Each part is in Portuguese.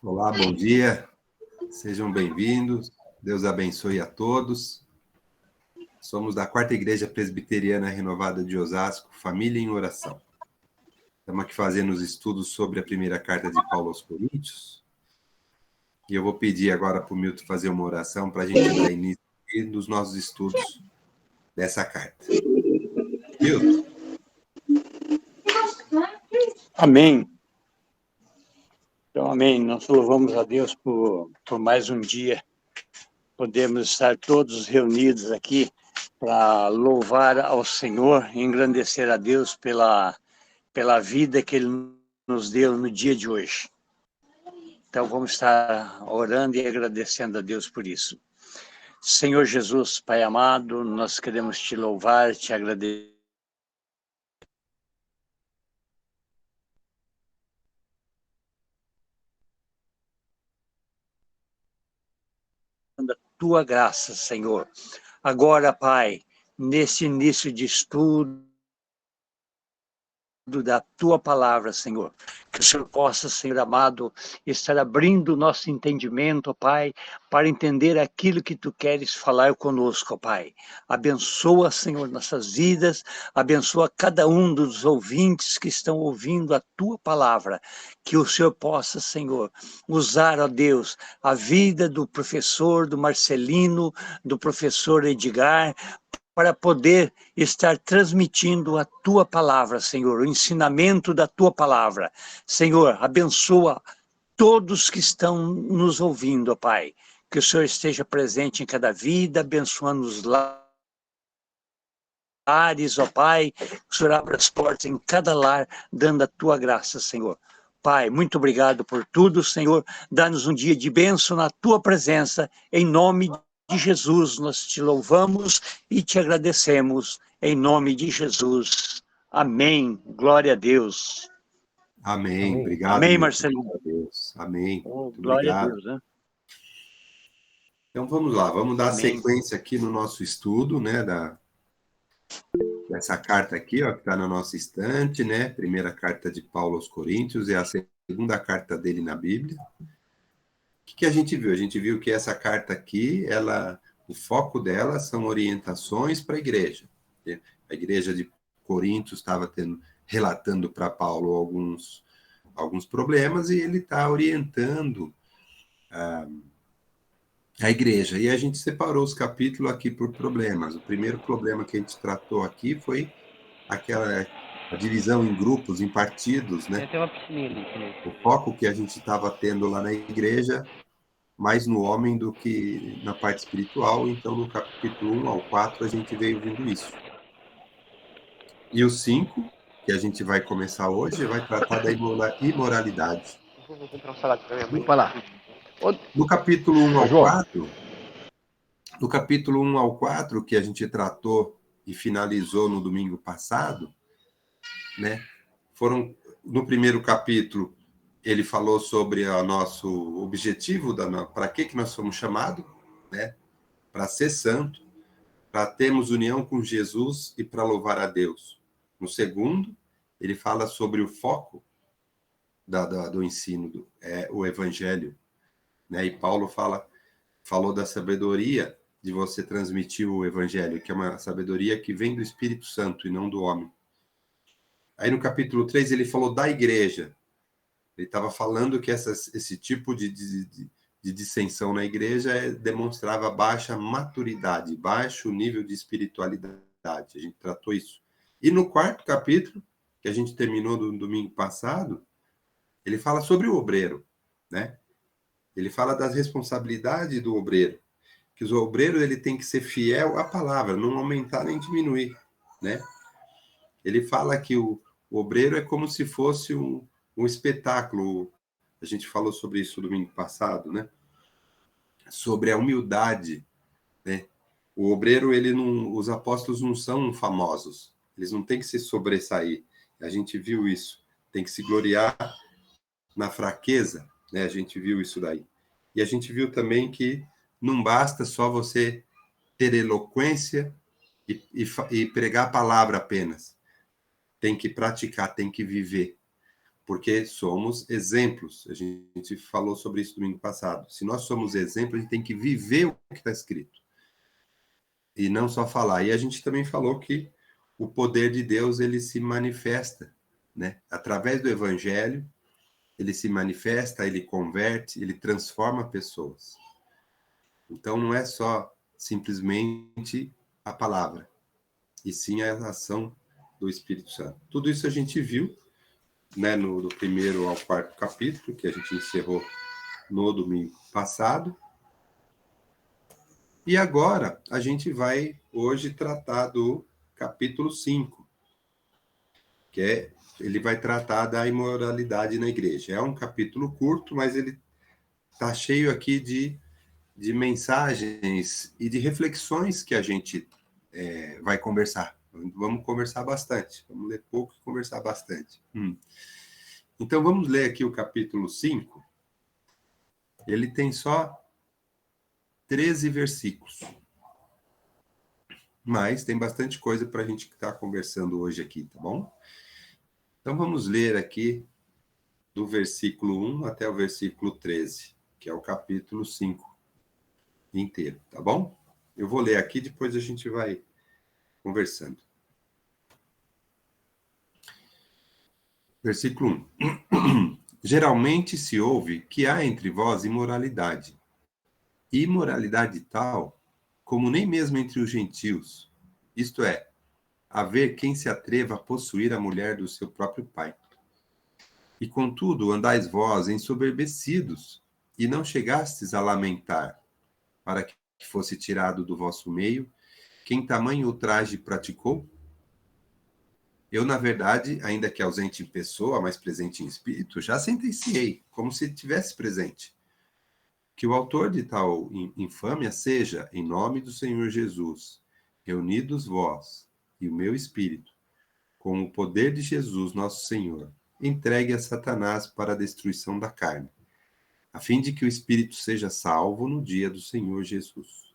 Olá, bom dia, sejam bem-vindos, Deus abençoe a todos. Somos da Quarta Igreja Presbiteriana Renovada de Osasco, Família em Oração. Estamos aqui fazendo os estudos sobre a primeira carta de Paulo aos Coríntios. E eu vou pedir agora para o Milton fazer uma oração para a gente dar início nos nossos estudos dessa carta. Milton. Amém. Então, amém. Nós louvamos a Deus por mais um dia. Podemos estar todos reunidos aqui para louvar ao Senhor e engrandecer a Deus pela vida que Ele nos deu no dia de hoje. Então, vamos estar orando e agradecendo a Deus por isso. Senhor Jesus, Pai amado, nós queremos Te louvar, Te agradecer. Tua graça, Senhor. Agora, Pai, nesse início de estudo da Tua palavra, Senhor, que o Senhor possa, Senhor amado, estar abrindo o nosso entendimento, Pai, para entender aquilo que Tu queres falar conosco, Pai. Abençoa, Senhor, nossas vidas, abençoa cada um dos ouvintes que estão ouvindo a Tua palavra, que o Senhor possa, Senhor, usar, ó Deus, a vida do professor, do Marcelino, do professor Edgar, para poder estar transmitindo a Tua palavra, Senhor, o ensinamento da Tua palavra. Senhor, abençoa todos que estão nos ouvindo, ó Pai. Que o Senhor esteja presente em cada vida, abençoando os lares, ó Pai. Que o Senhor abra as portas em cada lar, dando a Tua graça, Senhor. Pai, muito obrigado por tudo, Senhor. Dá-nos um dia de bênção na Tua presença, em nome de Jesus, nós Te louvamos e Te agradecemos, em nome de Jesus. Amém. Glória a Deus. Amém. Amém. Obrigado. Amém, Milton. Marcelino. Glória a Deus. Amém. Muito Glória obrigado. a Deus, né? Então vamos lá, vamos dar Amém. sequência aqui no nosso estudo, né, dessa carta aqui, ó, que está na nossa estante, né, primeira carta de Paulo aos Coríntios, é a segunda carta dele na Bíblia. O que a gente viu? A gente viu que essa carta aqui, o foco dela são orientações para a igreja. A igreja de Coríntios estava relatando para Paulo alguns problemas e ele está orientando a igreja. E a gente separou os capítulos aqui por problemas. O primeiro problema que a gente tratou aqui foi a divisão em grupos, em partidos, né? Tem uma piscininha ali, Felipe. O foco que a gente estava tendo lá na igreja, mais no homem do que na parte espiritual. Então, no capítulo 1 ao 4, a gente veio vendo isso. E o 5, que a gente vai começar hoje, vai tratar da imoralidade. Vou comprar um salado pra minha mãe. Vai lá. No capítulo 1 ao João. 4, no capítulo 1 ao 4, que a gente tratou e finalizou no domingo passado, né? No primeiro capítulo, ele falou sobre o nosso objetivo, para que nós fomos chamados, né? Para ser santo, para termos união com Jesus e para louvar a Deus. No segundo, ele fala sobre o foco do ensino, o evangelho, né? E Paulo falou da sabedoria de você transmitir o evangelho, que é uma sabedoria que vem do Espírito Santo e não do homem. Aí no capítulo 3 ele falou da igreja. Ele estava falando que esse tipo de dissensão na igreja demonstrava baixa maturidade, baixo nível de espiritualidade. A gente tratou isso. E no quarto capítulo, que a gente terminou no domingo passado, ele fala sobre o obreiro, né? Ele fala das responsabilidades do obreiro, que o obreiro ele tem que ser fiel à palavra, não aumentar nem diminuir, né? Ele fala que o obreiro é como se fosse um espetáculo. A gente falou sobre isso no domingo passado, né? Sobre a humildade, né? O obreiro, os apóstolos não são famosos, eles não têm que se sobressair. A gente viu isso. Tem que se gloriar na fraqueza, né? A gente viu isso daí. E a gente viu também que não basta só você ter eloquência e pregar a palavra apenas. Tem que praticar, tem que viver. porque somos exemplos. A gente falou sobre isso domingo passado. Se nós somos exemplos, a gente tem que viver o que está escrito. E não só falar. E a gente também falou que o poder de Deus, ele se manifesta, né? Através do evangelho, ele se manifesta, ele converte, ele transforma pessoas. Então, não é só simplesmente a palavra, e sim a ação do Espírito Santo. Tudo isso a gente viu, né, do primeiro ao quarto capítulo, que a gente encerrou no domingo passado. E agora a gente vai hoje tratar do capítulo 5, ele vai tratar da imoralidade na igreja. É um capítulo curto, mas ele está cheio aqui de mensagens e de reflexões que a gente vai conversar. Vamos conversar bastante. Vamos ler pouco e conversar bastante. Então, vamos ler aqui o capítulo 5. Ele tem só 13 versículos. Mas tem bastante coisa para a gente estar conversando hoje aqui, tá bom? Então, vamos ler aqui do versículo 1 até o versículo 13, que é o capítulo 5 inteiro, tá bom? Eu vou ler aqui, depois a gente vai conversando. Versículo 1. Geralmente se ouve que há entre vós imoralidade. Imoralidade tal, como nem mesmo entre os gentios. Isto é, haver quem se atreva a possuir a mulher do seu próprio pai. E contudo andais vós ensoberbecidos, e não chegastes a lamentar, para que fosse tirado do vosso meio quem tamanho ultraje praticou? Eu, na verdade, ainda que ausente em pessoa, mas presente em espírito, já sentenciei, como se estivesse presente, que o autor de tal infâmia seja, em nome do Senhor Jesus, reunidos vós e o meu espírito, com o poder de Jesus, nosso Senhor, entregue a Satanás para a destruição da carne, a fim de que o espírito seja salvo no dia do Senhor Jesus.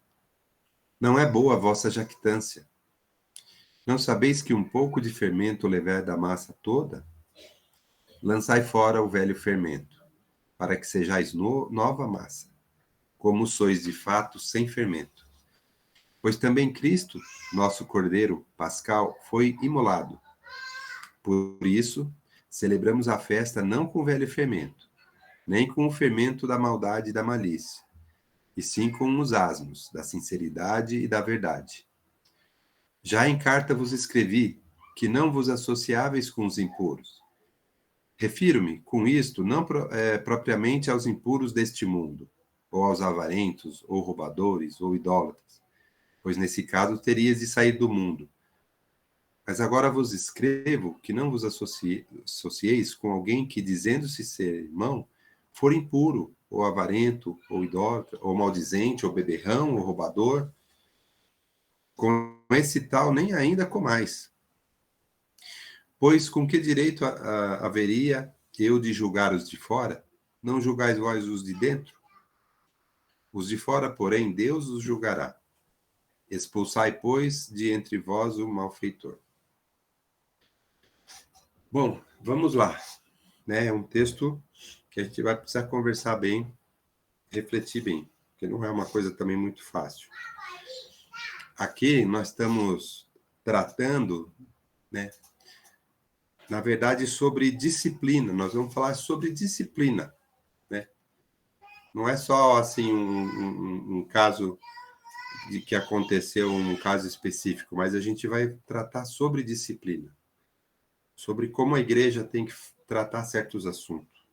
Não é boa a vossa jactância. Não sabeis que um pouco de fermento leveda a massa toda? Lançai fora o velho fermento, para que sejais nova massa, como sois de fato sem fermento. Pois também Cristo, nosso Cordeiro Pascal, foi imolado. Por isso, celebramos a festa não com o velho fermento, nem com o fermento da maldade e da malícia, e sim com os asmos da sinceridade e da verdade. Já em carta vos escrevi que não vos associáveis com os impuros. Refiro-me, com isto, não propriamente aos impuros deste mundo, ou aos avarentos, ou roubadores, ou idólatras, pois nesse caso teríeis de sair do mundo. Mas agora vos escrevo que não vos associeis com alguém que, dizendo-se ser irmão, for impuro, ou avarento, ou idólatra, ou maldizente, ou beberrão, ou roubador. Com esse tal nem ainda comais. Pois com que direito haveria eu de julgar os de fora? Não julgais vós os de dentro? Os de fora, porém, Deus os julgará. Expulsai, pois, de entre vós o malfeitor. Bom, vamos lá. É um texto que a gente vai precisar conversar bem, refletir bem, porque não é uma coisa também muito fácil. Aqui nós estamos tratando, né, na verdade, sobre disciplina. Nós vamos falar sobre disciplina, né? Não é só assim um caso de que aconteceu, um caso específico, mas a gente vai tratar sobre disciplina, sobre como a igreja tem que tratar certos assuntos.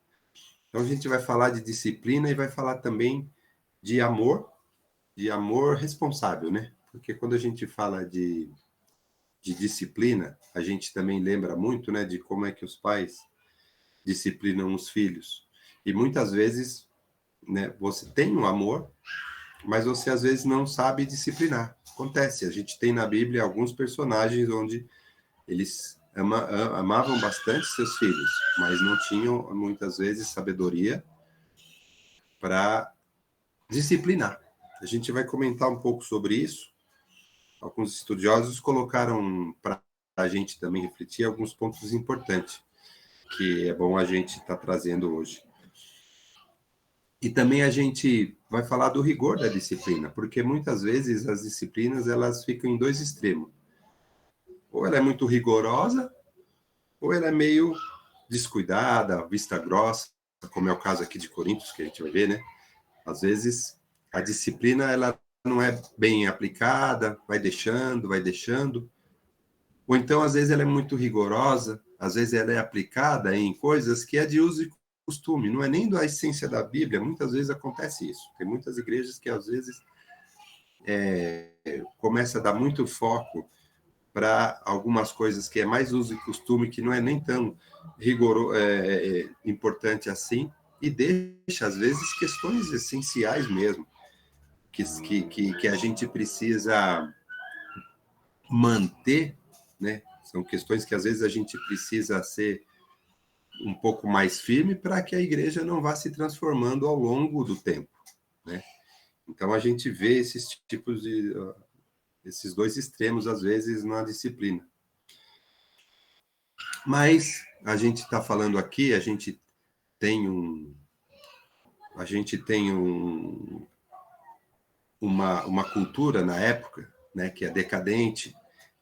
Então a gente vai falar de disciplina e vai falar também de amor responsável, né? Porque quando a gente fala de disciplina, a gente também lembra muito, né, de como é que os pais disciplinam os filhos. E muitas vezes, né, você tem um amor, mas você às vezes não sabe disciplinar. Acontece, a gente tem na Bíblia alguns personagens onde eles amavam bastante seus filhos, mas não tinham muitas vezes sabedoria para disciplinar. A gente vai comentar um pouco sobre isso. Alguns estudiosos colocaram para a gente também refletir alguns pontos importantes. que é bom a gente estar trazendo hoje. E também a gente vai falar do rigor da disciplina, porque muitas vezes as disciplinas elas ficam em dois extremos. Ou ela é muito rigorosa, ou ela é meio descuidada, vista grossa, como é o caso aqui de Coríntios, que a gente vai ver, né? Às vezes a disciplina ela não é bem aplicada, vai deixando. Ou então, às vezes, ela é muito rigorosa, às vezes ela é aplicada em coisas que é de uso e costume, não é nem da essência da Bíblia, muitas vezes acontece isso. Tem muitas igrejas que, às vezes, começa a dar muito foco para algumas coisas que é mais uso e costume, que não é nem tão importante assim, e deixa, às vezes, questões essenciais mesmo, que a gente precisa manter, né? São questões que, às vezes, a gente precisa ser um pouco mais firme para que a igreja não vá se transformando ao longo do tempo, né? Então, a gente vê esses tipos de... esses dois extremos, às vezes, na disciplina. Mas a gente está falando aqui, a gente tem uma cultura na época, né, que é decadente,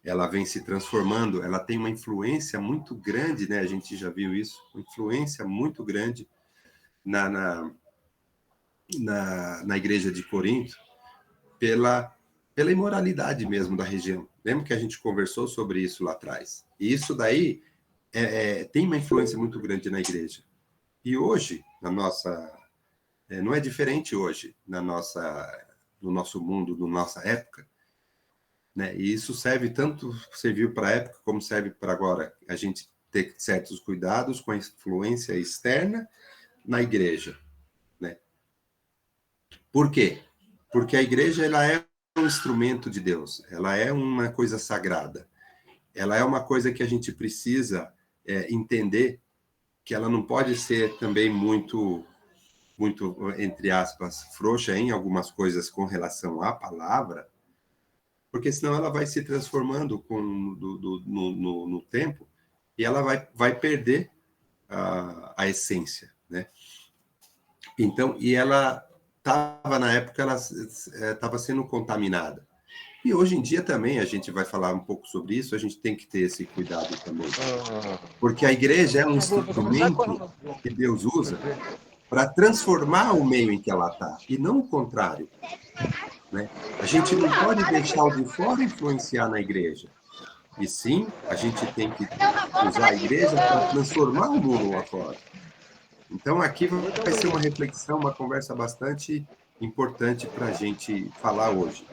ela vem se transformando, ela tem uma influência muito grande, né, a gente já viu isso, uma influência muito grande na igreja de Corinto, pela imoralidade mesmo da região. Lembra que a gente conversou sobre isso lá atrás? E isso daí tem uma influência muito grande na igreja. E hoje, não é diferente hoje, no nosso mundo, na nossa época, né? E isso serviu para a época, como serve para agora. A gente ter certos cuidados com a influência externa na igreja, né? Por quê? Porque a igreja ela é um instrumento de Deus, ela é uma coisa sagrada, ela é uma coisa que a gente precisa entender que ela não pode ser também muito, entre aspas, frouxa em algumas coisas com relação à palavra, porque senão ela vai se transformando no tempo e ela vai perder a essência, né? Então, e ela estava, na época, ela estava sendo contaminada. E hoje em dia também, a gente vai falar um pouco sobre isso, a gente tem que ter esse cuidado também. Porque a igreja é um instrumento que Deus usa para transformar o meio em que ela está, e não o contrário, né? A gente não pode deixar o de fora influenciar na igreja. E sim, a gente tem que usar a igreja para transformar o mundo lá fora. Então, aqui vai ser uma reflexão, uma conversa bastante importante para a gente falar hoje.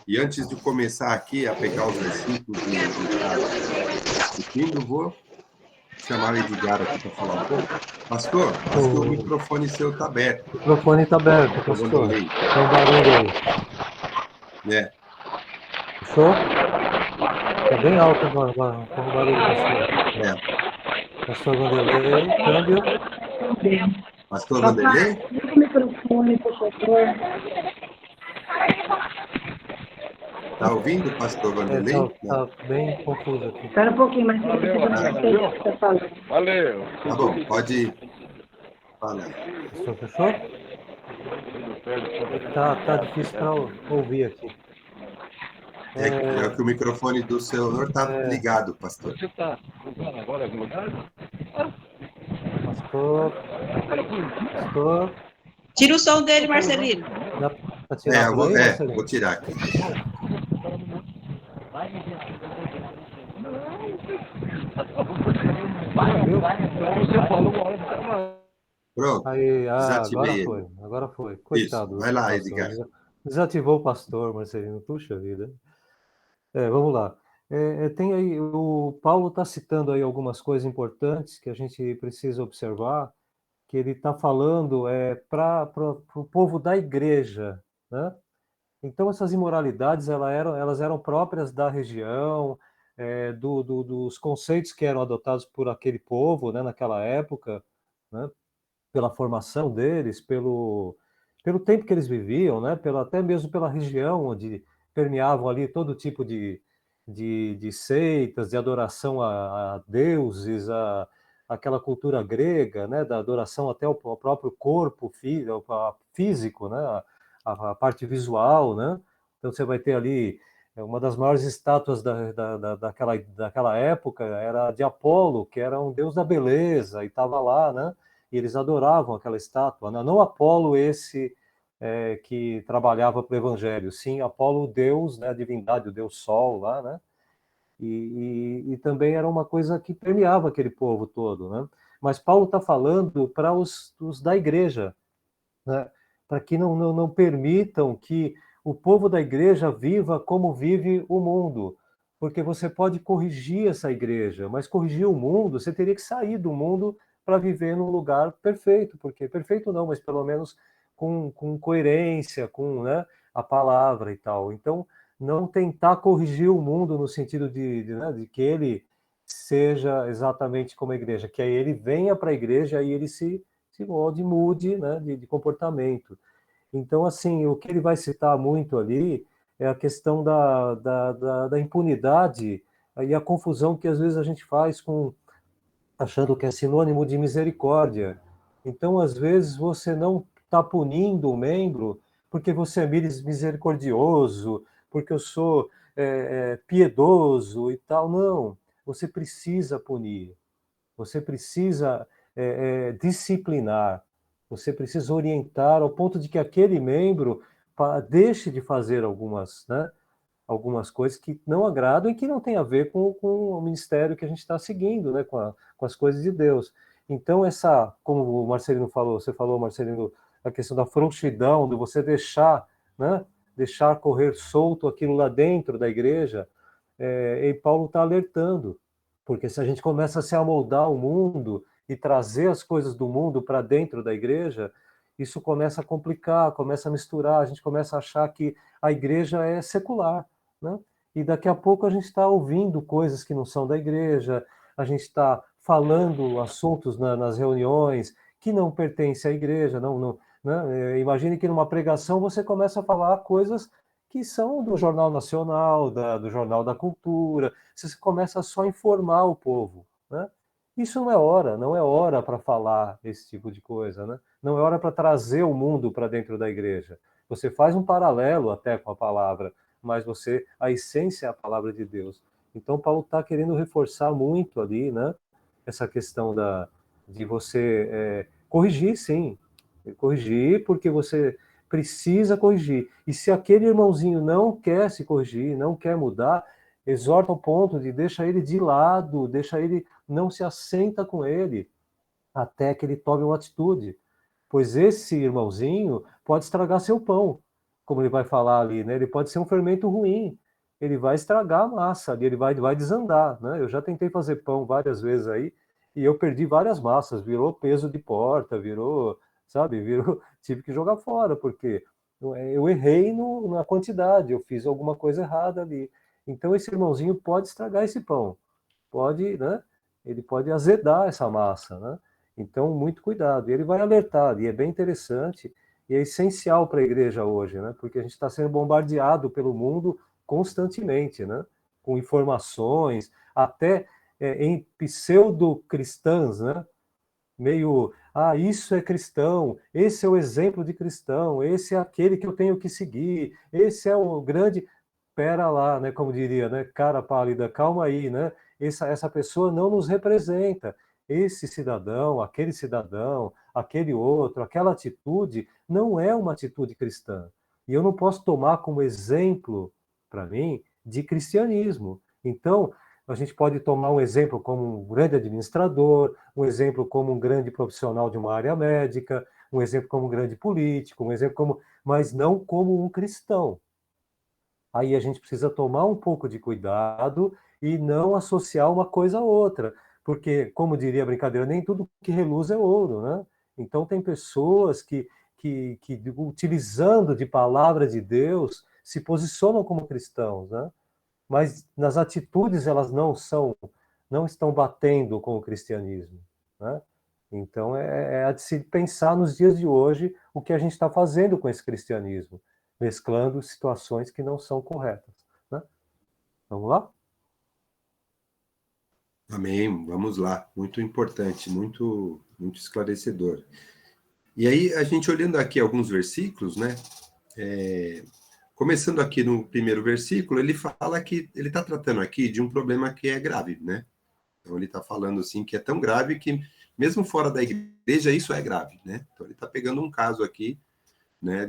E antes de começar aqui a pegar os versículos e estar discutindo, vou chamar o Edgar aqui para falar um pouco. Pastor, acho que o microfone seu está aberto. O microfone está aberto, pastor. Tem um barulho aí. Fechou? Está bem alto o barulho, pastor. Pastor Vanderlei, câmbio. Pastor Vanderlei? Liga o microfone, por favor. Está ouvindo, pastor Vanderlei? Está bem confuso aqui. Espera um pouquinho, mas Valeu. Tá bom, pode falar. Pastor, fechou? Tá difícil para ouvir aqui. É que o microfone do senhor está ligado, pastor. Você está usando agora em algum lugar? Pastor. Tira o som dele, Marcelino. Dá para tirar por aí, Marcelino? Vou tirar aqui. Você falou uma hora de Pronto, Aí, desativei agora foi. Coitado. Isso, vai lá, pastor. Edgar. Desativou o pastor, Marcelino. Puxa vida. Vamos lá. Tem aí, o Paulo está citando aí algumas coisas importantes que a gente precisa observar, que ele está falando para o povo da igreja, né? Então, essas imoralidades elas eram próprias da região, dos conceitos que eram adotados por aquele povo, né, naquela época, né, pela formação deles, pelo tempo que eles viviam, né, até mesmo pela região onde permeavam ali todo tipo de seitas, de adoração a deuses, aquela cultura grega, né, da adoração até ao próprio corpo físico, né, a parte visual, né? Então você vai ter ali uma das maiores estátuas daquela época era de Apolo, que era um deus da beleza, e estava lá, né? E eles adoravam aquela estátua, né? Não Apolo esse que trabalhava para o Evangelho, sim Apolo, o deus, né, a divindade, o deus Sol lá, né? E também era uma coisa que permeava aquele povo todo, né? Mas Paulo está falando para os da igreja, né? Para que não permitam que o povo da igreja viva como vive o mundo, porque você pode corrigir essa igreja, mas corrigir o mundo, você teria que sair do mundo para viver num lugar perfeito, porque perfeito não, mas pelo menos com coerência, com, né, a palavra e tal. Então, não tentar corrigir o mundo no sentido né, de que ele seja exatamente como a igreja, que aí ele venha para a igreja e ele se molde, mude, né, de comportamento. Então, assim, o que ele vai citar muito ali é a questão da impunidade e a confusão que às vezes a gente faz com achando que é sinônimo de misericórdia. Então, às vezes, você não está punindo o membro porque você é misericordioso, porque eu sou piedoso e tal. Não, você precisa punir. Você precisa disciplinar, você precisa orientar ao ponto de que aquele membro deixe de fazer algumas coisas que não agradam e que não tem a ver com o ministério que a gente está seguindo, né, com as coisas de Deus. Então, como o Marcelino falou, você falou, Marcelino, a questão da frouxidão, de você né, deixar correr solto aquilo lá dentro da igreja, e Paulo está alertando. Porque se a gente começa a se amoldar ao mundo e trazer as coisas do mundo para dentro da igreja, isso começa a complicar, começa a misturar, a gente começa a achar que a igreja é secular, né? E daqui a pouco a gente está ouvindo coisas que não são da igreja, a gente está falando assuntos nas reuniões que não pertencem à igreja, né? Imagine que numa pregação você começa a falar coisas que são do Jornal Nacional, do Jornal da Cultura, você começa só a informar o povo, né? Isso não é hora para falar esse tipo de coisa, né? Não é hora para trazer o mundo para dentro da igreja. Você faz um paralelo até com a palavra, mas a essência é a palavra de Deus. Então Paulo está querendo reforçar muito ali, né? Essa questão de você corrigir, sim, corrigir porque você precisa corrigir. E se aquele irmãozinho não quer se corrigir, não quer mudar, exorta ao ponto de deixa ele de lado, deixa ele, não se assenta com ele, até que ele tome uma atitude. Pois esse irmãozinho pode estragar seu pão, como ele vai falar ali, né? Ele pode ser um fermento ruim, ele vai estragar a massa ali, ele vai desandar, né? Eu já tentei fazer pão várias vezes aí, e eu perdi várias massas, virou peso de porta, tive que jogar fora, porque eu errei na quantidade, eu fiz alguma coisa errada ali. Então esse irmãozinho pode estragar esse pão, pode, né? Ele pode azedar essa massa, né? Então, muito cuidado. E ele vai alertar, e é bem interessante, e é essencial para a igreja hoje, né? Porque a gente está sendo bombardeado pelo mundo constantemente, né? Com informações, até em pseudo-cristãs, né? Meio, isso é cristão, esse é o exemplo de cristão, esse é aquele que eu tenho que seguir, esse é o grande... Pera lá, né? Como diria, né? Cara pálida, calma aí, né? Essa pessoa não nos representa. Esse cidadão, aquele outro, aquela atitude não é uma atitude cristã. E eu não posso tomar como exemplo, para mim, de cristianismo. Então, a gente pode tomar um exemplo como um grande administrador, um exemplo como um grande profissional de uma área médica, um exemplo como um grande político, um exemplo mas não como um cristão. Aí a gente precisa tomar um pouco de cuidado e não associar uma coisa a outra, porque, como diria a brincadeira, nem tudo que reluz é ouro, né? Então tem pessoas que utilizando de palavra de Deus, se posicionam como cristãos, né? Mas nas atitudes elas não estão batendo com o cristianismo, né? Então é de se pensar nos dias de hoje o que a gente está fazendo com esse cristianismo, mesclando situações que não são corretas, né? Vamos lá? Amém. Vamos lá. Muito importante, muito, muito esclarecedor. E aí, a gente olhando aqui alguns versículos, né? Começando aqui no primeiro versículo, ele fala que ele está tratando aqui de um problema que é grave, né? Então, ele está falando assim que é tão grave que, mesmo fora da igreja, isso é grave, né? Então, ele está pegando um caso aqui, né,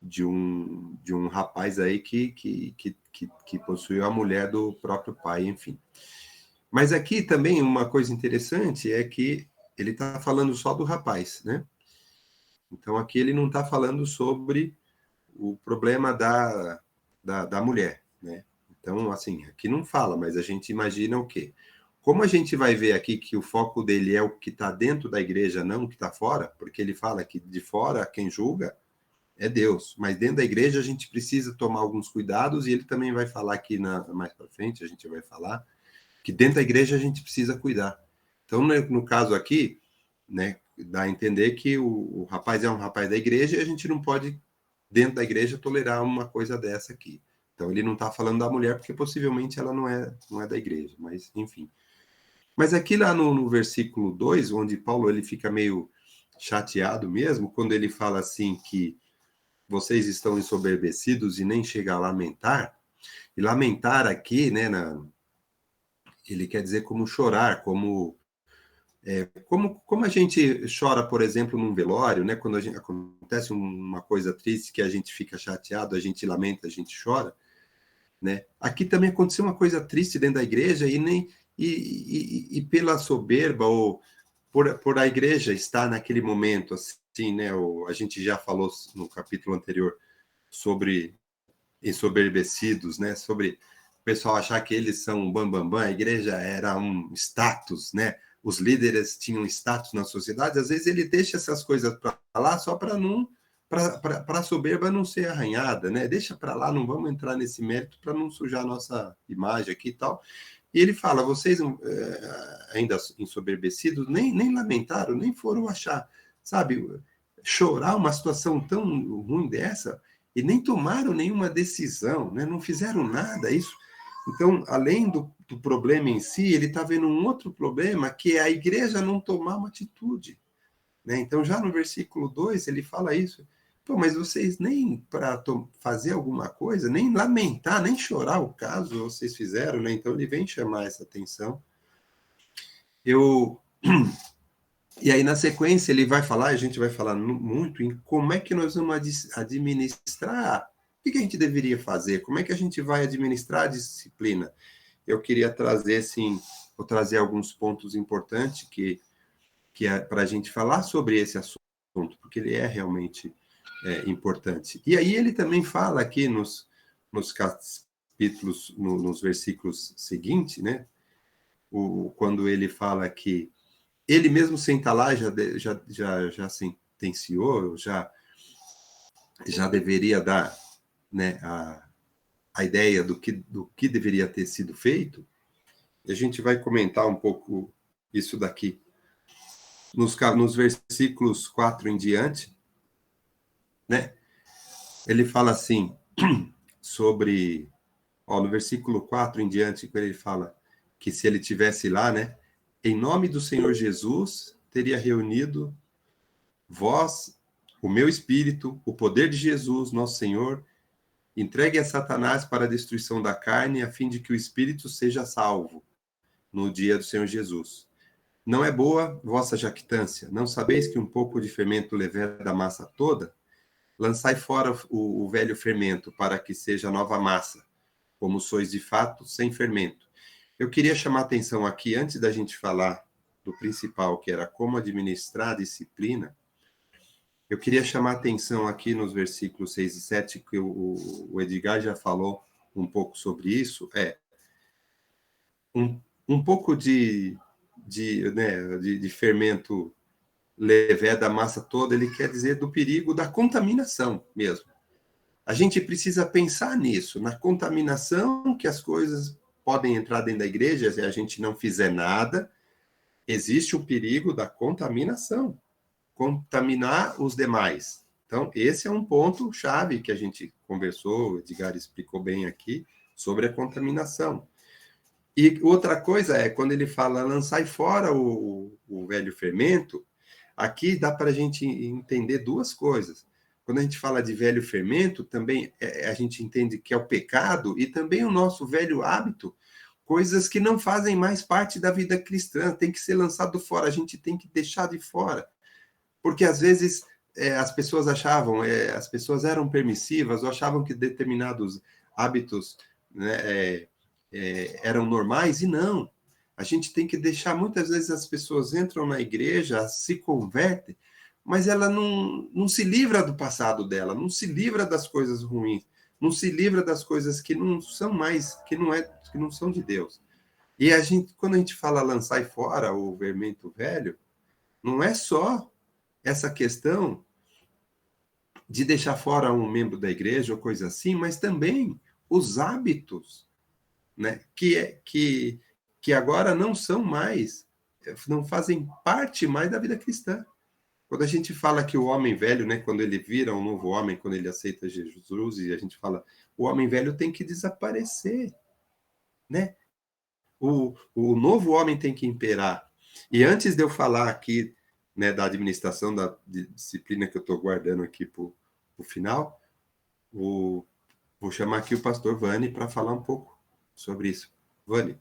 de um rapaz aí que possuiu a mulher do próprio pai, enfim. Mas aqui também uma coisa interessante é que ele está falando só do rapaz, né? Então, aqui ele não está falando sobre o problema da mulher, né? Então, assim, aqui não fala, mas a gente imagina o quê? Como a gente vai ver aqui que o foco dele é o que está dentro da igreja, não o que está fora, porque ele fala que de fora quem julga é Deus, mas dentro da igreja a gente precisa tomar alguns cuidados e ele também vai falar aqui mais para frente, a gente vai falar que dentro da igreja a gente precisa cuidar. Então, no caso aqui, né, dá a entender que o rapaz é um rapaz da igreja e a gente não pode dentro da igreja tolerar uma coisa dessa aqui. Então ele não está falando da mulher porque possivelmente ela não é da igreja, mas enfim. Mas aqui lá no versículo 2, onde Paulo ele fica meio chateado mesmo, quando ele fala assim que vocês estão ensoberbecidos e nem chega a lamentar, e lamentar aqui, né, ele quer dizer como chorar, como a gente chora, por exemplo, num velório, né? Quando acontece uma coisa triste que a gente fica chateado, a gente lamenta, a gente chora, né? Aqui também aconteceu uma coisa triste dentro da igreja e pela soberba ou por a igreja estar naquele momento assim, né? A gente já falou no capítulo anterior sobre ensoberbecidos, né? Sobre o pessoal achar que eles são bambambam, a igreja era um status, né? Os líderes tinham status na sociedade, às vezes ele deixa essas coisas para lá só para não para a soberba não ser arranhada, né? Deixa para lá, não vamos entrar nesse mérito para não sujar a nossa imagem aqui e tal. E ele fala, vocês ainda ensoberbecidos, nem lamentaram, nem foram achar, sabe, chorar uma situação tão ruim dessa, e nem tomaram nenhuma decisão, né? Não fizeram nada, isso. Então, além do problema em si, ele está vendo um outro problema, que é a igreja não tomar uma atitude, né? Então, já no versículo 2, ele fala isso. Pô, mas vocês nem para fazer alguma coisa, nem lamentar, nem chorar o caso vocês fizeram, né? Então, ele vem chamar essa atenção. E aí, na sequência, ele vai falar, a gente vai falar muito em como é que nós vamos administrar, o que a gente deveria fazer, como é que a gente vai administrar a disciplina. Eu queria trazer, assim, vou trazer alguns pontos importantes que é para a gente falar sobre esse assunto, porque ele é realmente importante. E aí ele também fala aqui nos capítulos, nos versículos seguintes, né? Quando ele fala que ele mesmo sem estar lá já sentenciou, já deveria dar, né, a ideia do que deveria ter sido feito. E a gente vai comentar um pouco isso daqui. Nos versículos 4 em diante, né, ele fala assim, sobre, no versículo 4 em diante, quando ele fala que se ele tivesse lá, né, em nome do Senhor Jesus, teria reunido vós, o meu espírito, o poder de Jesus, nosso Senhor, entregue a Satanás para a destruição da carne, a fim de que o espírito seja salvo no dia do Senhor Jesus. Não é boa vossa jactância? Não sabeis que um pouco de fermento leveda a massa toda? Lançai fora o velho fermento, para que seja nova massa, como sois de fato sem fermento. Eu queria chamar a atenção aqui, antes da gente falar do principal, que era como administrar a disciplina, eu queria chamar a atenção aqui nos versículos 6 e 7, que o Edgar já falou um pouco sobre isso, um pouco de fermento leveda a massa toda, ele quer dizer do perigo da contaminação mesmo. A gente precisa pensar nisso, na contaminação que as coisas podem entrar dentro da igreja, se a gente não fizer nada, existe o perigo da contaminação, contaminar os demais. Então, esse é um ponto chave que a gente conversou, o Edgar explicou bem aqui, sobre a contaminação. E outra coisa é, quando ele fala lançai fora o velho fermento, aqui dá para a gente entender duas coisas. Quando a gente fala de velho fermento, também a gente entende que é o pecado e também o nosso velho hábito, coisas que não fazem mais parte da vida cristã, tem que ser lançado fora, a gente tem que deixar de fora. Porque às vezes as pessoas achavam, as pessoas eram permissivas, ou achavam que determinados hábitos, né, eram normais, e não. A gente tem que deixar, muitas vezes as pessoas entram na igreja, se convertem, mas ela não se livra do passado dela, não se livra das coisas ruins, não se livra das coisas que não são mais, que não são de Deus. E quando a gente fala lançar fora o fermento velho, não é só essa questão de deixar fora um membro da igreja ou coisa assim, mas também os hábitos, né, que agora não são mais, não fazem parte mais da vida cristã. Quando a gente fala que o homem velho, né, quando ele vira um novo homem, quando ele aceita Jesus, e a gente fala, o homem velho tem que desaparecer, né? O novo homem tem que imperar. E antes de eu falar aqui, né, da administração da disciplina que eu estou guardando aqui para o final, vou chamar aqui o pastor Vani para falar um pouco sobre isso. Vani.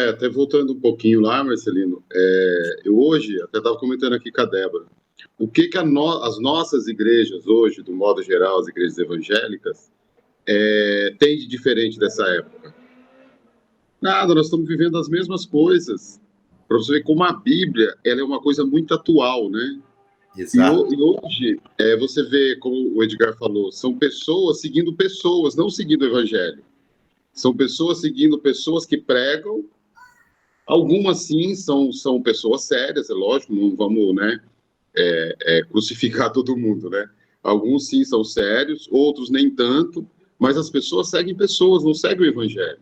Até voltando um pouquinho lá, Marcelino, eu hoje, até estava comentando aqui com a Débora, o que as nossas igrejas hoje, do modo geral, as igrejas evangélicas, têm de diferente dessa época? Nada, nós estamos vivendo as mesmas coisas. Para você ver como a Bíblia ela é uma coisa muito atual, né? Exato. E hoje, você vê, como o Edgar falou, são pessoas seguindo pessoas, não seguindo o evangelho. São pessoas seguindo pessoas que pregam. Algumas, sim, são pessoas sérias, é lógico, não vamos, né, crucificar todo mundo, né? Alguns, sim, são sérios, outros nem tanto, mas as pessoas seguem pessoas, não seguem o evangelho.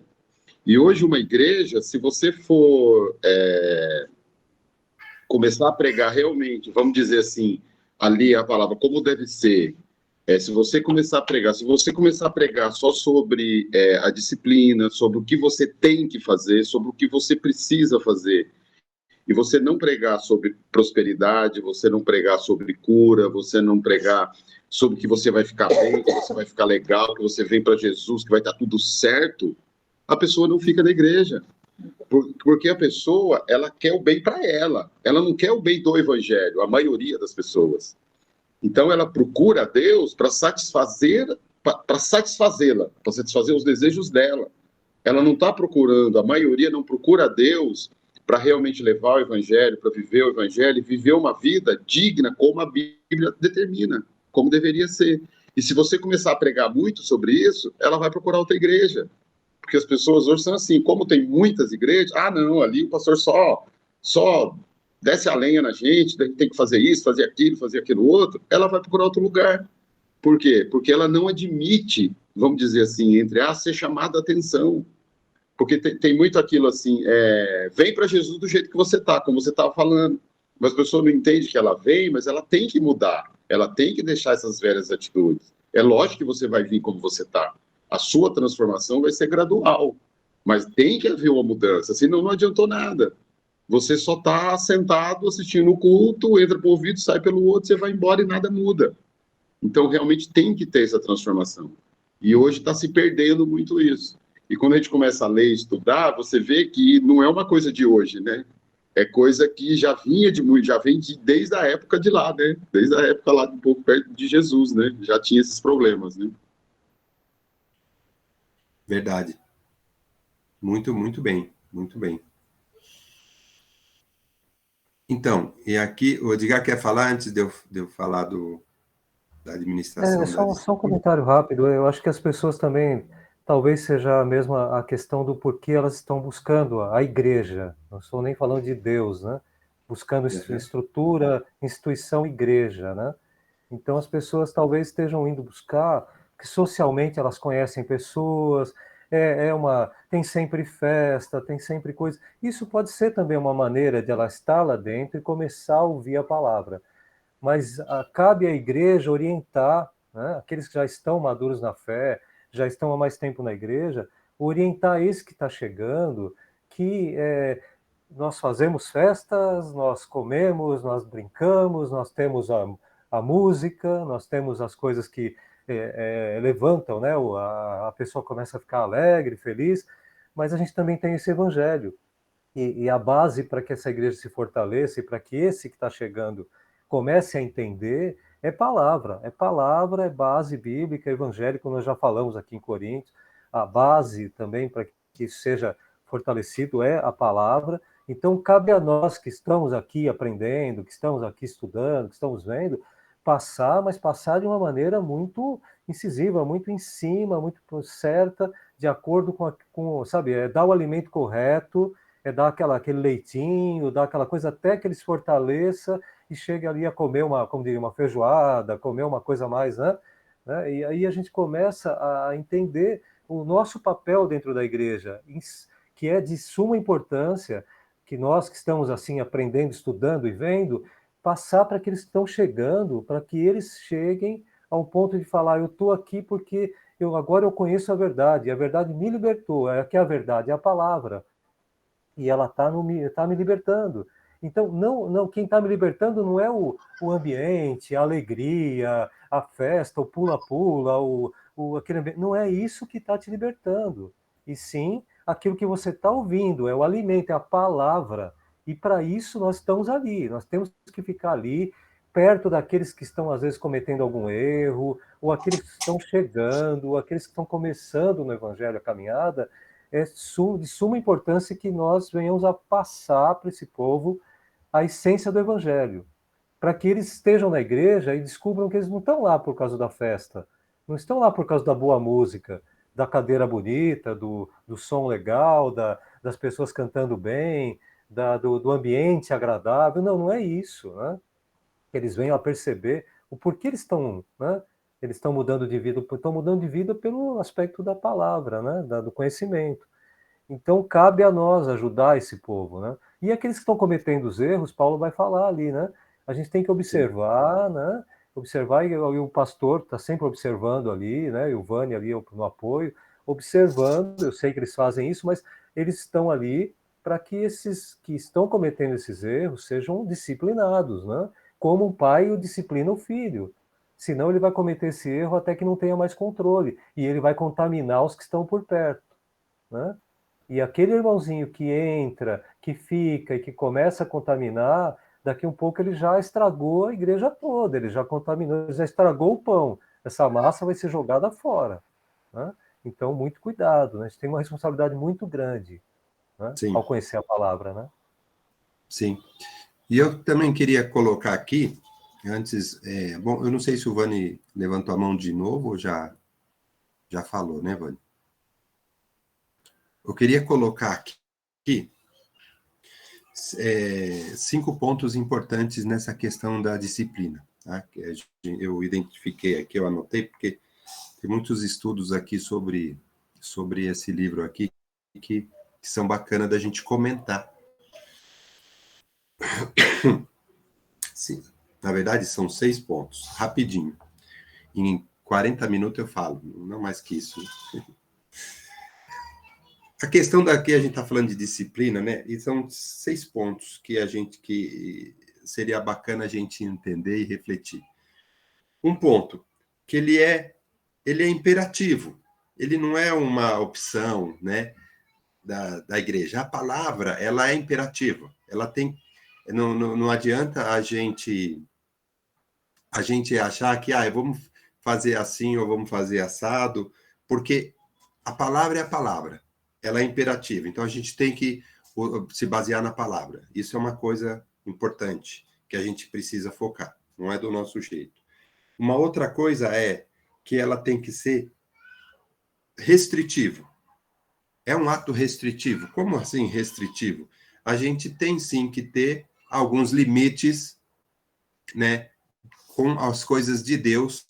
E hoje uma igreja, se você for começar a pregar realmente, vamos dizer assim, ali a palavra como deve ser, se você começar a pregar só sobre a disciplina, sobre o que você tem que fazer, sobre o que você precisa fazer, e você não pregar sobre prosperidade, você não pregar sobre cura, você não pregar sobre que você vai ficar bem, que você vai ficar legal, que você vem para Jesus, que vai estar tudo certo, a pessoa não fica na igreja. Porque a pessoa, ela quer o bem para ela não quer o bem do evangelho, a maioria das pessoas. Então ela procura a Deus para satisfazê-la, para satisfazer os desejos dela. Ela não está procurando, a maioria não procura a Deus para realmente levar o evangelho, para viver o evangelho e viver uma vida digna como a Bíblia determina, como deveria ser. E se você começar a pregar muito sobre isso, ela vai procurar outra igreja. Porque as pessoas hoje são assim, como tem muitas igrejas, não, ali o pastor só desce a lenha na gente, tem que fazer isso, fazer aquilo outro, ela vai procurar outro lugar. Por quê? Porque ela não admite, vamos dizer assim, entre ser chamada a atenção. Porque tem muito aquilo assim, vem para Jesus do jeito que você está, como você estava falando. Mas a pessoa não entende que ela vem, mas ela tem que mudar, ela tem que deixar essas velhas atitudes. É lógico que você vai vir como você está. A sua transformação vai ser gradual, mas tem que haver uma mudança, senão não adiantou nada. Você só está sentado assistindo o culto, entra por um ouvido, sai pelo outro, você vai embora e nada muda. Então, realmente tem que ter essa transformação. E hoje está se perdendo muito isso. E quando a gente começa a ler e estudar, você vê que não é uma coisa de hoje, né? É coisa que já vem desde a época de lá, né? Desde a época lá, um pouco perto de Jesus, né? Já tinha esses problemas, né? Verdade. Muito, muito bem. Muito bem. Então, e aqui, o Edgar quer falar antes de eu falar da administração? Só um comentário rápido. Eu acho que as pessoas também, talvez seja mesmo a questão do porquê elas estão buscando a igreja. Não estou nem falando de Deus, né? Buscando estrutura, instituição, igreja, né? Então as pessoas talvez estejam indo buscar, que socialmente elas conhecem pessoas, tem sempre festa, tem sempre coisa. Isso pode ser também uma maneira de ela estar lá dentro e começar a ouvir a palavra. Mas cabe à igreja orientar, né, aqueles que já estão maduros na fé, já estão há mais tempo na igreja, orientar esse que está chegando, que nós fazemos festas, nós comemos, nós brincamos, nós temos a música, nós temos as coisas que levantam, né? A pessoa começa a ficar alegre, feliz, mas a gente também tem esse evangelho. E a base para que essa igreja se fortaleça e para que esse que está chegando comece a entender é palavra, é base bíblica, evangélica, nós já falamos aqui em Coríntios, a base também para que isso seja fortalecido é a palavra. Então, cabe a nós que estamos aqui aprendendo, que estamos aqui estudando, que estamos vendo, mas passar de uma maneira muito incisiva, muito em cima, muito certa, de acordo com sabe, dar o alimento correto, dar aquele leitinho, dar aquela coisa até que ele se fortaleça e chegue ali a comer como diria, uma feijoada, comer uma coisa mais, né? E aí a gente começa a entender o nosso papel dentro da igreja, que é de suma importância, que nós que estamos assim aprendendo, estudando e vendo, passar para aqueles que estão chegando, para que eles cheguem ao ponto de falar, eu estou aqui porque agora eu conheço a verdade, e a verdade me libertou, que a verdade é a palavra, e ela está me libertando. Então, não, quem está me libertando não é o ambiente, a alegria, a festa, o pula-pula, aquele ambiente. Não é isso que está te libertando. E sim, aquilo que você está ouvindo, é o alimento, é a palavra. E para isso nós estamos ali, nós temos que ficar ali, perto daqueles que estão, às vezes, cometendo algum erro, ou aqueles que estão chegando, ou aqueles que estão começando no Evangelho, a caminhada. É de suma importância que nós venhamos a passar para esse povo a essência do Evangelho, para que eles estejam na igreja e descubram que eles não estão lá por causa da festa, não estão lá por causa da boa música, da cadeira bonita, do som legal, das pessoas cantando bem, do ambiente agradável. Não é isso, né? Eles venham a perceber o porquê eles estão, né? Eles estão mudando de vida pelo aspecto da palavra, né? Do conhecimento. Então, cabe a nós ajudar esse povo, né? E aqueles que estão cometendo os erros, Paulo vai falar ali, né? A gente tem que observar, né? Observar, e o pastor está sempre observando ali, né? E o Vânia ali no apoio, observando. Eu sei que eles fazem isso, mas eles estão ali para que esses que estão cometendo esses erros sejam disciplinados, né? Como um pai o disciplina o filho. Senão ele vai cometer esse erro até que não tenha mais controle. E ele vai contaminar os que estão por perto, né? E aquele irmãozinho que entra, que fica e que começa a contaminar, daqui um pouco ele já estragou a igreja toda, ele já contaminou, ele já estragou o pão. Essa massa vai ser jogada fora, né? Então, muito cuidado, né? A gente tem uma responsabilidade muito grande, né? Ao conhecer a palavra, né? Sim. E eu também queria colocar aqui, antes, bom, eu não sei se o Vani levantou a mão de novo ou já falou, né, Vani? Eu queria colocar aqui 5 pontos importantes nessa questão da disciplina, tá? Que eu identifiquei aqui, eu anotei, porque tem muitos estudos aqui sobre esse livro aqui que são bacanas da gente comentar. Sim, na verdade, são 6 pontos, rapidinho. Em 40 minutos eu falo, não mais que isso. A questão daqui, a gente está falando de disciplina, né? E são 6 pontos que seria bacana a gente entender e refletir. Um ponto, que ele é imperativo, ele não é uma opção, né, da igreja. A palavra, ela é imperativa, ela tem... Não adianta a gente achar que vamos fazer assim ou vamos fazer assado, porque a palavra é a palavra. Ela é imperativa, então a gente tem que se basear na palavra. Isso é uma coisa importante que a gente precisa focar, não é do nosso jeito. Uma outra coisa é que ela tem que ser restritivo. É um ato restritivo. Como assim restritivo? A gente tem sim que ter alguns limites, né, com as coisas de Deus.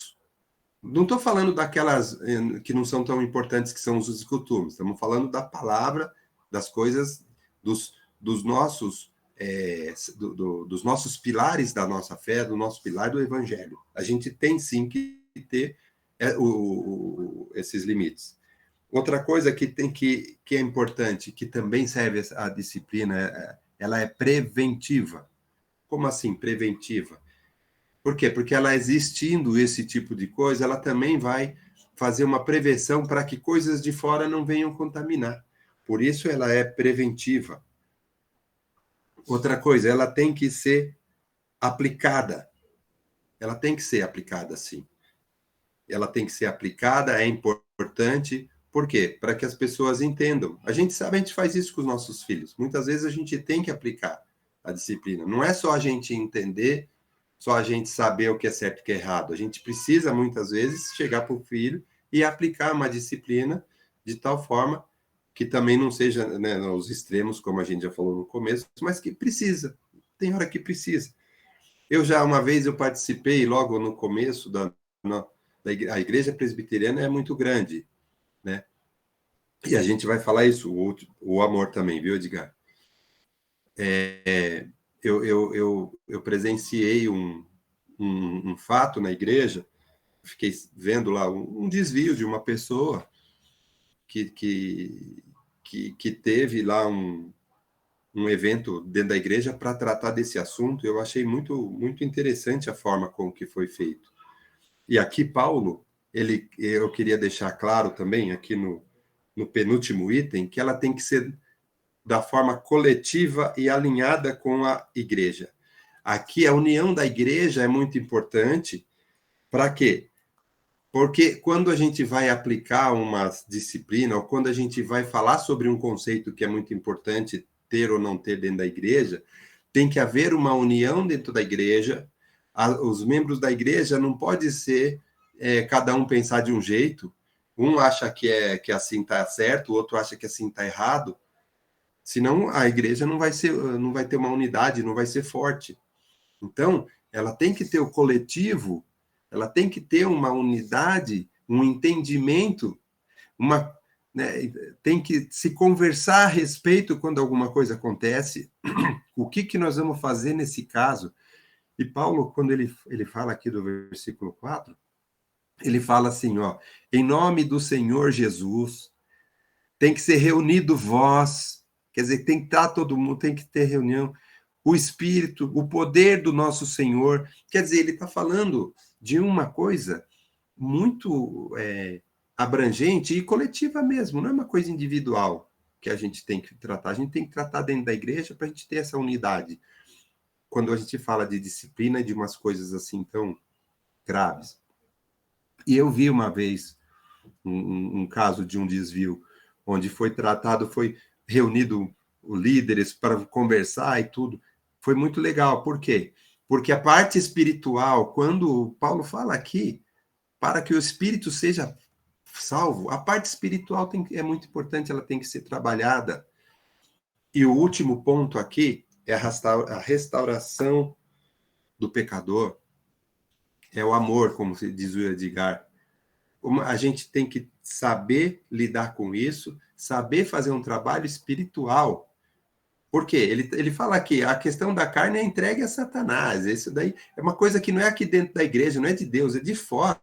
Não estou falando daquelas que não são tão importantes, que são os costumes. Estamos falando da palavra, das coisas, dos nossos pilares da nossa fé, do nosso pilar do evangelho. A gente tem sim que ter esses limites. Outra coisa que é importante, que também serve a disciplina, ela é preventiva. Como assim, preventiva? Por quê? Porque ela existindo esse tipo de coisa, ela também vai fazer uma prevenção para que coisas de fora não venham contaminar. Por isso ela é preventiva. Outra coisa, ela tem que ser aplicada. Ela tem que ser aplicada, sim. Ela tem que ser aplicada, é importante. Por quê? Para que as pessoas entendam. A gente sabe, a gente faz isso com os nossos filhos. Muitas vezes a gente tem que aplicar a disciplina. Não é só a gente entender, só a gente saber o que é certo e o que é errado. A gente precisa, muitas vezes, chegar para o filho e aplicar uma disciplina de tal forma que também não seja, né, nos extremos, como a gente já falou no começo, mas que precisa. Tem hora que precisa. Uma vez eu participei, logo no começo, a igreja presbiteriana é muito grande, né? E a gente vai falar isso, o amor também, viu, Edgar? Eu presenciei um fato na igreja, fiquei vendo lá um desvio de uma pessoa que teve lá um evento dentro da igreja para tratar desse assunto. Eu achei muito, muito interessante a forma como que foi feito. E aqui, Paulo, eu queria deixar claro também, aqui no penúltimo item, que ela tem que ser da forma coletiva e alinhada com a igreja. Aqui, a união da igreja é muito importante. Para quê? Porque quando a gente vai aplicar uma disciplina, ou quando a gente vai falar sobre um conceito que é muito importante ter ou não ter dentro da igreja, tem que haver uma união dentro da igreja. Os membros da igreja não pode ser cada um pensar de um jeito. Um acha que assim está certo, o outro acha que assim está errado. Senão a igreja não vai ter uma unidade, não vai ser forte. Então, ela tem que ter o coletivo, ela tem que ter uma unidade, um entendimento, né, tem que se conversar a respeito quando alguma coisa acontece, o que nós vamos fazer nesse caso. E Paulo, quando ele fala aqui do versículo 4, ele fala assim, ó, em nome do Senhor Jesus, tem que ser reunido vós, quer dizer, tem que estar todo mundo, tem que ter reunião, o Espírito, o poder do nosso Senhor. Quer dizer, ele está falando de uma coisa muito abrangente e coletiva mesmo, não é uma coisa individual que a gente tem que tratar. A gente tem que tratar dentro da igreja para a gente ter essa unidade. Quando a gente fala de disciplina e de umas coisas assim tão graves. E eu vi uma vez um caso de um desvio, onde foi reunido os líderes para conversar e tudo. Foi muito legal. Por quê? Porque a parte espiritual, quando Paulo fala aqui, para que o espírito seja salvo, a parte espiritual é muito importante, ela tem que ser trabalhada. E o último ponto aqui é a restauração do pecador. É o amor, como diz o Edgar. A gente tem que saber lidar com isso, saber fazer um trabalho espiritual. Por quê? Ele fala aqui, a questão da carne é entregue a Satanás. Isso daí é uma coisa que não é aqui dentro da igreja, não é de Deus, é de fora.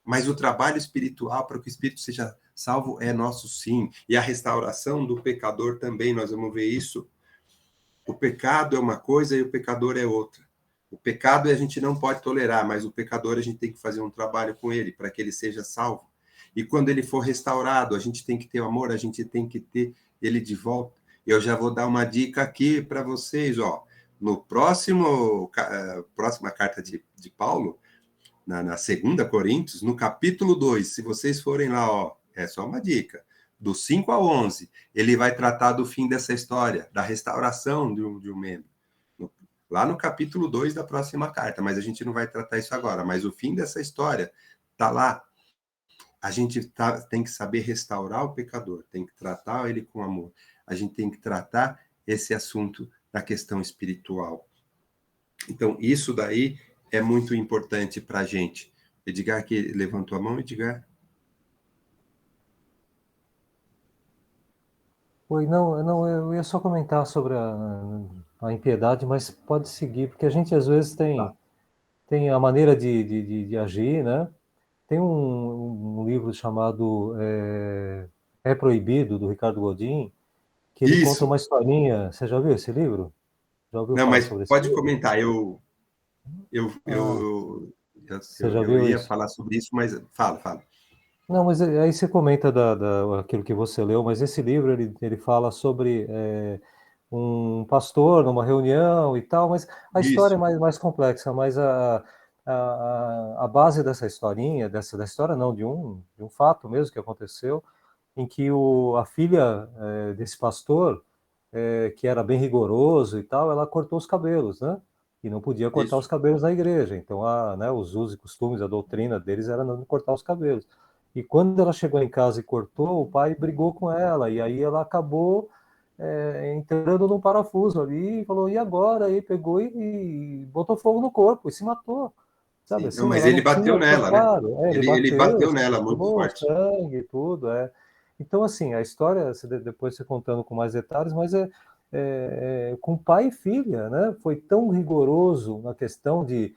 Mas o trabalho espiritual para que o espírito seja salvo é nosso, sim. E a restauração do pecador também, nós vamos ver isso. O pecado é uma coisa e o pecador é outra. O pecado a gente não pode tolerar, mas o pecador a gente tem que fazer um trabalho com ele para que ele seja salvo. E quando ele for restaurado, a gente tem que ter o amor, a gente tem que ter ele de volta. Eu já vou dar uma dica aqui para vocês, ó. No próxima carta de Paulo, na 2 Coríntios, no capítulo 2, se vocês forem lá, ó, é só uma dica, do 5 ao 11, ele vai tratar do fim dessa história, da restauração de um membro. Lá no capítulo 2 da próxima carta, mas a gente não vai tratar isso agora, mas o fim dessa história está lá. A gente tem que saber restaurar o pecador, tem que tratar ele com amor. A gente tem que tratar esse assunto da questão espiritual. Então, isso daí é muito importante para a gente. Edgar, que levantou a mão, Edgar? Oi, não, eu ia só comentar sobre a impiedade, mas pode seguir, porque a gente às vezes tem a maneira de agir, né? Tem um livro chamado É Proibido, do Ricardo Godin, que ele conta Isso. uma historinha. Você já viu esse livro? Já ouviu Não, falar mas sobre esse pode livro? comentar. Eu, Ah, eu, você já eu viu ia isso? falar sobre isso, mas fala. Não, mas aí você comenta aquilo que você leu, mas esse livro ele fala sobre um pastor numa reunião e tal, mas a história é Isso, mais complexa, mas a base dessa historinha, da história não, de um fato mesmo que aconteceu, em que a filha desse pastor, que era bem rigoroso e tal, ela cortou os cabelos, né? E não podia cortar os isso, cabelos na igreja. Então, né, os usos e costumes, a doutrina deles era não cortar os cabelos. E quando ela chegou em casa e cortou, o pai brigou com ela, e aí ela acabou entrando num parafuso ali e falou, e agora? E pegou e botou fogo no corpo e se matou. Sabe sim. Não, assim, mas ela ele não bateu tinha nela, né? preparo. Ele Ele bateu, bateu nela muito escorreu forte. sangue e tudo. Então, assim, a história, depois você contando com mais detalhes, mas com pai e filha, né? Foi tão rigoroso na questão de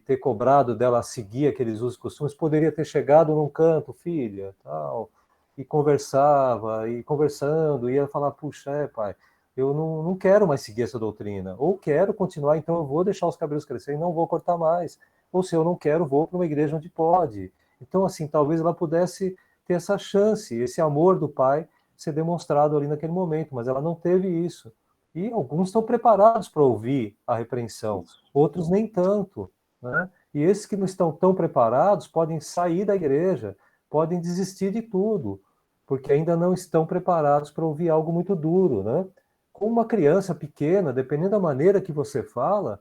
ter cobrado dela seguir aqueles usos e costumes, poderia ter chegado num canto, filha, tal, e conversava, e conversando, ia falar, puxa, pai, eu não quero mais seguir essa doutrina, ou quero continuar, então eu vou deixar os cabelos crescer e não vou cortar mais, ou se eu não quero, vou para uma igreja onde pode. Então, assim, talvez ela pudesse ter essa chance, esse amor do pai ser demonstrado ali naquele momento, mas ela não teve isso. E alguns estão preparados para ouvir a repreensão, Isso. outros nem tanto, né? E esses que não estão tão preparados podem sair da igreja, podem desistir de tudo, porque ainda não estão preparados para ouvir algo muito duro, né? Com uma criança pequena, dependendo da maneira que você fala,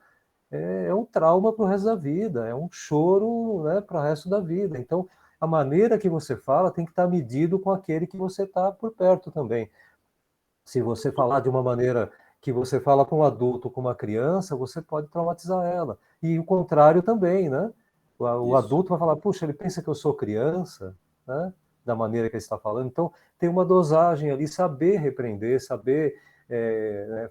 é um trauma para o resto da vida, é um choro, né, para o resto da vida. Então, a maneira que você fala tem que estar medido com aquele que você está por perto também. Se você falar de uma maneira que você fala com um adulto, com uma criança, você pode traumatizar ela. E o contrário também, né? O Isso. adulto vai falar, puxa, ele pensa que eu sou criança, né? Da maneira que ele está falando. Então, tem uma dosagem ali, saber repreender, saber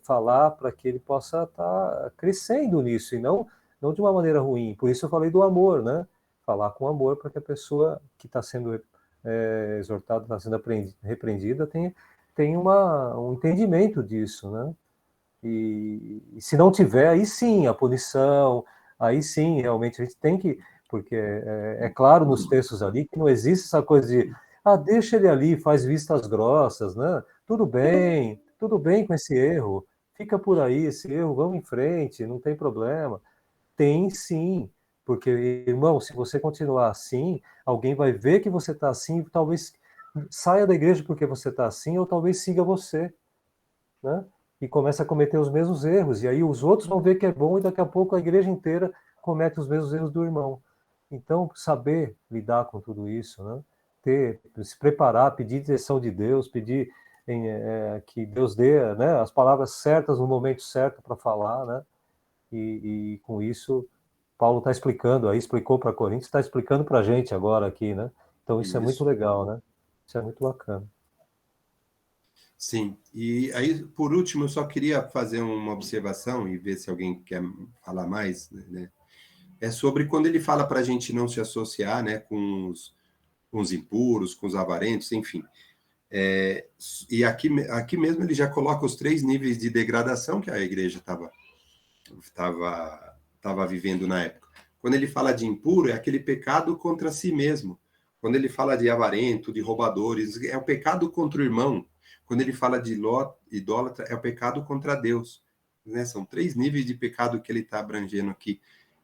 falar para que ele possa estar crescendo nisso, e não de uma maneira ruim. Por isso eu falei do amor, né? Falar com amor para que a pessoa que está sendo exortada, está sendo repreendida, tem um entendimento disso, né? E se não tiver, aí sim, a punição, aí sim, realmente a gente tem que, porque é claro nos textos ali que não existe essa coisa de, deixa ele ali, faz vistas grossas, né? Tudo bem com esse erro, fica por aí esse erro, vamos em frente, não tem problema. Tem sim, porque, irmão, se você continuar assim, alguém vai ver que você está assim, talvez saia da igreja porque você está assim, ou talvez siga você, né? E comece a cometer os mesmos erros, e aí os outros vão ver que é bom, e daqui a pouco a igreja inteira comete os mesmos erros do irmão. Então, saber lidar com tudo isso, né? Se preparar, pedir direção de Deus, pedir que Deus dê, né, as palavras certas no momento certo para falar, né? E com isso, Paulo está explicando, aí explicou para Coríntios, está explicando para a gente agora aqui, né? Então isso é muito Isso. legal, né? Isso é muito bacana. Sim. E aí, por último, eu só queria fazer uma observação e ver se alguém quer falar mais, né? É sobre quando ele fala para a gente não se associar, né, com os impuros, com os avarentos, enfim. E aqui mesmo ele já coloca os 3 níveis de degradação que a igreja estava vivendo na época. Quando ele fala de impuro, é aquele pecado contra si mesmo. Quando ele fala de avarento, de roubadores, é o pecado contra o irmão. Quando ele fala de idólatra, é o pecado contra Deus. Né? São 3 níveis de pecado que ele está abrangendo aqui.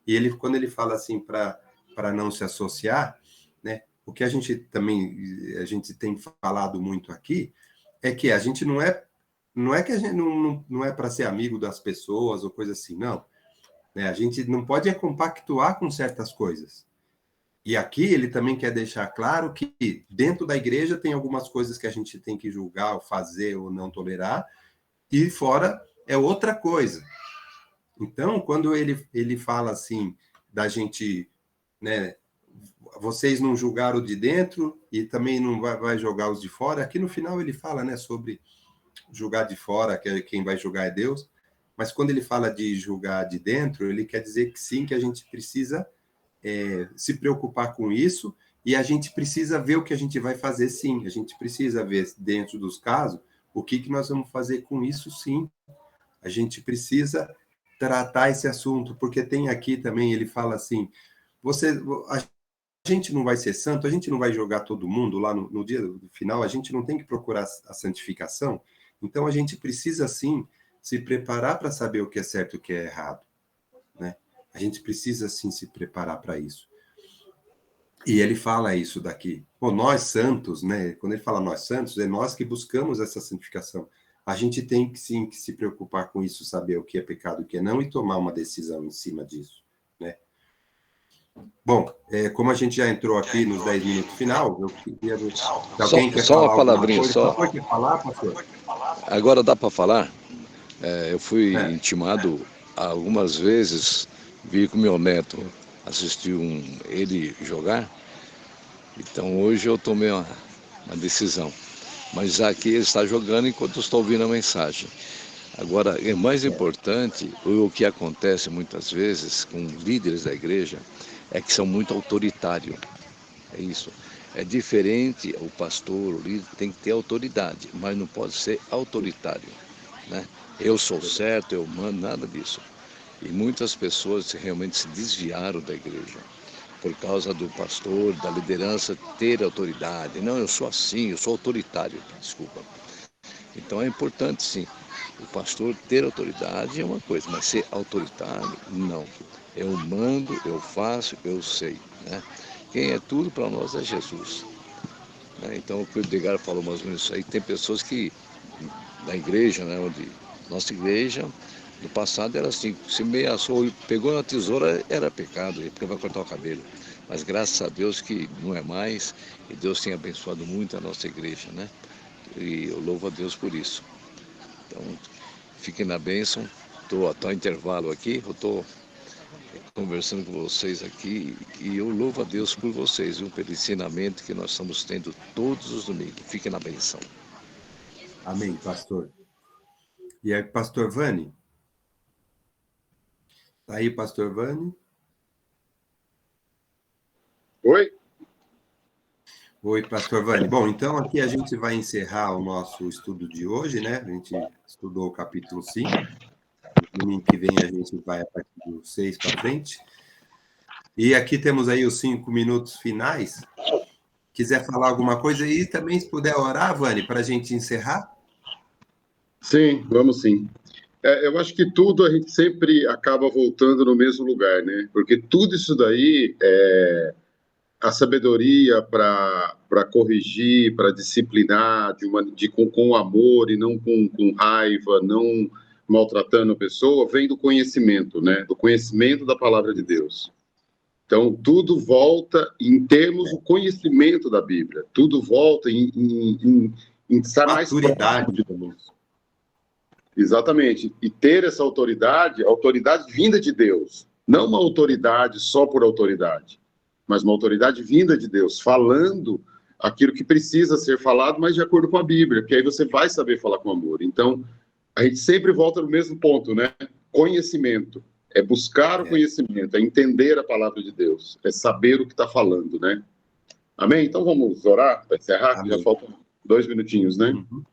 E quando ele fala assim para não se associar, né? O que a gente tem falado muito aqui é que a gente não é que a gente não é para ser amigo das pessoas ou coisa assim, não. Né? A gente não pode compactuar com certas coisas. E aqui ele também quer deixar claro que dentro da igreja tem algumas coisas que a gente tem que julgar, ou fazer ou não tolerar, e fora é outra coisa. Então, quando ele fala assim, da gente, né, vocês não julgaram de dentro e também não vai julgar os de fora, aqui no final ele fala, né, sobre julgar de fora, que quem vai julgar é Deus, mas quando ele fala de julgar de dentro, ele quer dizer que sim, que a gente precisa se preocupar com isso, e a gente precisa ver o que a gente vai fazer, sim. A gente precisa ver, dentro dos casos, o que nós vamos fazer com isso, sim. A gente precisa tratar esse assunto, porque tem aqui também, ele fala assim, a gente não vai ser santo, a gente não vai jogar todo mundo lá no dia do final, a gente não tem que procurar a santificação, então a gente precisa, sim, se preparar para saber o que é certo e o que é errado, né? A gente precisa, sim, se preparar para isso. E ele fala isso daqui. Pô, nós santos, né? Quando ele fala nós santos, é nós que buscamos essa santificação. A gente tem que, sim, que se preocupar com isso, saber o que é pecado e o que é não, e tomar uma decisão em cima disso, né? Bom, como a gente já entrou aqui nos 10 minutos final, eu queria ver se alguém quer Só falar uma palavrinha, coisa. só. Pastor, quer falar, pastor? Agora dá para falar? Eu fui intimado algumas vezes, vi com meu neto assistir ele jogar, então hoje eu tomei uma decisão. Mas aqui ele está jogando enquanto eu estou ouvindo a mensagem. Agora, é mais importante, o que acontece muitas vezes com líderes da igreja, é que são muito autoritários. É isso. É diferente, o pastor, o líder, tem que ter autoridade, mas não pode ser autoritário, né? Eu sou certo, eu mando, nada disso. E muitas pessoas realmente se desviaram da igreja por causa do pastor, da liderança ter autoridade. Não, eu sou assim, eu sou autoritário, desculpa. Então é importante, sim, o pastor ter autoridade é uma coisa, mas ser autoritário, não. Eu mando, eu faço, eu sei, né? Quem é tudo para nós é Jesus, né? Então o que o Edgar falou mais ou menos isso aí, tem pessoas que, na igreja, né, nossa igreja, no passado era assim, se ameaçou, pegou na tesoura, era pecado, porque vai cortar o cabelo. Mas graças a Deus que não é mais, e Deus tem abençoado muito a nossa igreja, né? E eu louvo a Deus por isso. Então, fiquem na bênção. Estou a intervalo aqui, eu estou conversando com vocês aqui e eu louvo a Deus por vocês, viu? Pelo ensinamento que nós estamos tendo todos os domingos. Fiquem na bênção. Amém, pastor. E aí, pastor Vani? Tá aí, pastor Vani? Oi? Oi, pastor Vani. Bom, então aqui a gente vai encerrar o nosso estudo de hoje, né? A gente estudou o capítulo 5. Domingo que vem a gente vai a partir do 6 para frente. E aqui temos aí os 5 minutos finais. Quiser falar alguma coisa e também, se puder orar, Vani, para a gente encerrar? Sim, vamos sim. Eu acho que tudo a gente sempre acaba voltando no mesmo lugar, né? Porque tudo isso daí é a sabedoria para corrigir, para disciplinar, com amor e não com raiva, não maltratando a pessoa, vem do conhecimento, né? Do conhecimento da palavra de Deus. Então, tudo volta em termos do conhecimento da Bíblia. Tudo volta em estar mais próximo de Deus. Exatamente. E ter essa autoridade vinda de Deus. Não uma autoridade só por autoridade, mas uma autoridade vinda de Deus, falando aquilo que precisa ser falado, mas de acordo com a Bíblia, porque aí você vai saber falar com amor. Então, a gente sempre volta no mesmo ponto, né? Conhecimento. É buscar o conhecimento, é entender a palavra de Deus, é saber o que está falando, né? Amém? Então vamos orar para encerrar, que já faltam 2 minutinhos, né? Uhum.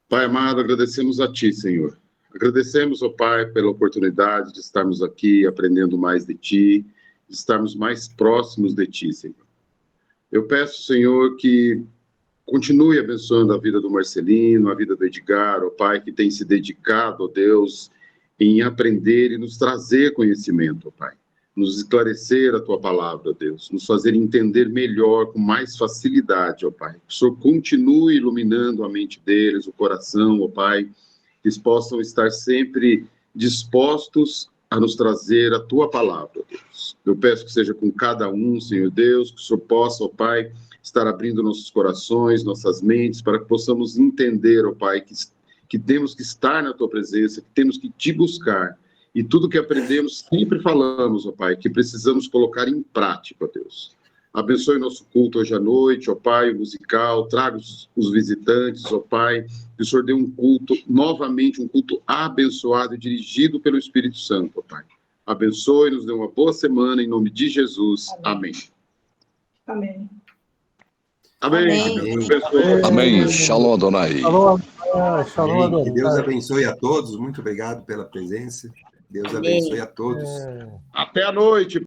Pai amado, agradecemos a Ti, Senhor. Agradecemos, ó Pai, pela oportunidade de estarmos aqui aprendendo mais de Ti, de estarmos mais próximos de Ti, Senhor. Eu peço, Senhor, que continue abençoando a vida do Marcelino, a vida do Edgar, ó Pai, que tem se dedicado, ó Deus, em aprender e nos trazer conhecimento, ó Pai. Nos esclarecer a Tua palavra, ó Deus. Nos fazer entender melhor, com mais facilidade, ó Pai. Que o Senhor continue iluminando a mente deles, o coração, ó Pai. Que eles possam estar sempre dispostos a nos trazer a Tua palavra, ó Deus. Eu peço que seja com cada um, Senhor Deus, que o Senhor possa, ó Pai, estar abrindo nossos corações, nossas mentes, para que possamos entender, ó Pai, que temos que estar na Tua presença, que temos que Te buscar. E tudo que aprendemos, sempre falamos, ó Pai, que precisamos colocar em prática, ó Deus. Abençoe nosso culto hoje à noite, ó Pai, o musical, traga os visitantes, ó Pai, que o Senhor dê um culto, novamente um culto abençoado e dirigido pelo Espírito Santo, ó Pai. abençoe, nos dê uma boa semana, em nome de Jesus. Amém. Amém. Amém. Amém. Amém. Shalom, Adonai. Shalom, Amém. Que Deus Adonai. abençoe a todos. Muito obrigado pela presença. Deus Amém. abençoe a todos. Até a noite.